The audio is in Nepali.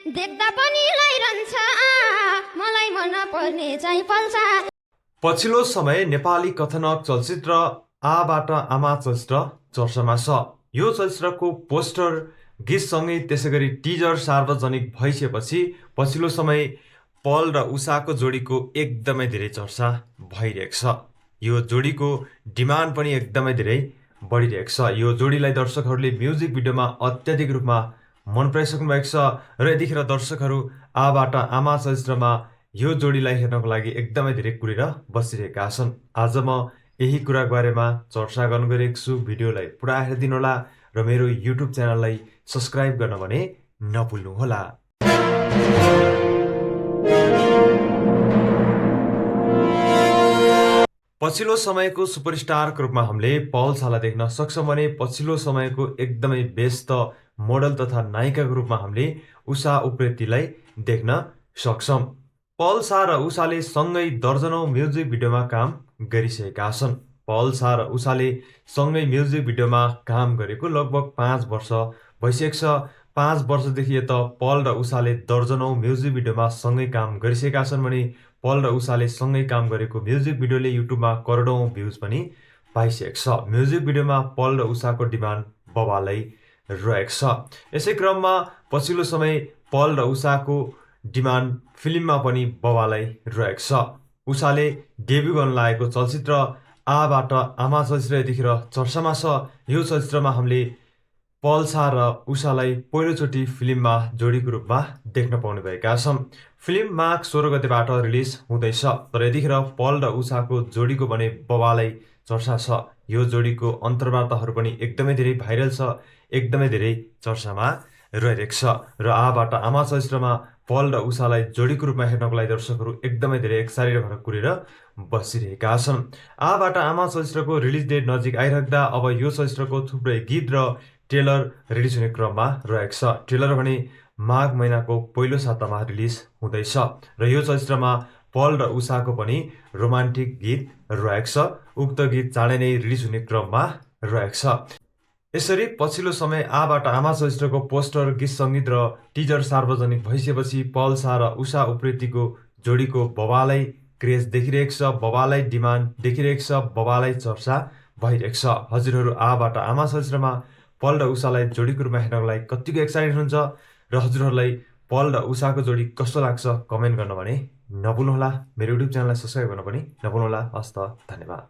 देख्दा पनि लाइरहन्छ मलाई मन पर्ने चाहिँ पल्छ। पछिल्लो समय नेपाली कथनक चलचित्र आबाट आमा चलचित्र चर्चामा छ। यो चलचित्रको पोस्टर, गीत सङ्गीत त्यसैगरी टिजर सार्वजनिक भइसकेपछि पछिल्लो समय पल र उषाको जोडीको एकदमै धेरै चर्चा भइरहेको छ। यो जोडीको डिमान्ड पनि एकदमै धेरै बढिरहेको छ। यो जोडीलाई दर्शकहरूले म्युजिक भिडियोमा अत्याधिक रूपमा मन पराइसक्नु भएको छ र यतिखेर दर्शकहरू आबाट आमा चलचित्रमा यो जोडीलाई हेर्नको लागि एकदमै धेरै कुरेर बसिरहेका छन्। आज म यही कुरा बारेमा चर्चा गर्न गइरहेको छु। भिडियोलाई पुरा हेरिदिनुहोला र मेरो युट्युब च्यानललाई सब्स्क्राइब गर्न भने नभुल्नुहोला। पछिल्लो समयको सुपरस्टारको रूपमा हामीले पल शाहलाई देख्न सक्छौँ भने पछिल्लो समयको एकदमै व्यस्त मोडल तथा नायिकाको रूपमा हामीले उषा उप्रेतीलाई देख्न सक्छौँ। पल शाह र उषाले सँगै दर्जनौं म्युजिक भिडियोमा काम गरिसकेका छन्। पल शाह र उषाले सँगै म्युजिक भिडियोमा काम गरेको लगभग 5 वर्ष भइसकेको छ। 5 वर्षदेखि यता पल र उषाले दर्जनौं म्युजिक भिडियोमा सँगै काम गरिसकेका छन् भने पल र उषाले सँगै काम गरेको म्युजिक भिडियोले युट्युबमा करोडौं भ्युज पनि पाइसकेको छ। म्युजिक भिडियोमा पल र उषाको डिमान्ड बवालै रहेको छ। यसै क्रममा पछिल्लो समय पल र उषाको डिमान्ड फिल्ममा पनि बवालै रहेको छ। उषाले डेब्यु गर्न लागेको चलचित्र आबाट आमा चलचित्र यतिखेर चर्चामा छ। यो चलचित्रमा हामीले पल शाह र उषालाई पहिलोचोटि फिल्ममा जोडीको रूपमा देख्न पाउने भएका छौँ। फिल्म माघ 16 गतेबाट रिलिज हुँदैछ। तर यतिखेर पल र उषाको जोडीको भने बवालै चर्चा छ। यो जोडीको अन्तर्वार्ताहरू पनि एकदमै धेरै भाइरल छ, एकदमै धेरै चर्चामा रहिरहेको छ र आबाट आमा चलचित्रमा पल र उषालाई जोडीको रूपमा हेर्नको लागि दर्शकहरू एकदमै धेरै एक्साइटेड भएर कुरेर बसिरहेका छन्। आबाट आमा चलचित्रको रिलिज डेट नजिक आइराख्दा अब यो चलचित्रको थुप्रै गीत र ट्रेलर रिलिज हुने क्रममा रहेको छ। ट्रेलर भने माघ महिनाको पहिलो सातामा रिलिज हुँदैछ र यो चलचित्रमा पल र उषाको पनि रोमान्टिक गीत रहेको छ। उक्त गीत चाँडै नै रिलिज हुने क्रममा रहेको छ। यसरी पछिल्लो समय आबाट आमा चलचित्रको पोस्टर, गीत सङ्गीत र टिजर सार्वजनिक भइसकेपछि पल शाह र उषा उप्रेतीको जोडीको बवालै क्रेज देखिरहेको छ, बवालै डिमान्ड देखिरहेको छ, बवालै चर्चा भइरहेको छ। हजुरहरू आबाट आमा चलचित्रमा पल र उषालाई जोडीको रूपमा हेर्नको लागि कतिको एक्साइटेड हुन्छ र हजुरहरूलाई पल र उषाको जोडी कस्तो लाग्छ कमेन्ट गर्न भने नभुल्नुहोला। मेरो युट्युब च्यानललाई सब्स्क्राइब गर्न पनि नभुल्नुहोला। हस्त, धन्यवाद।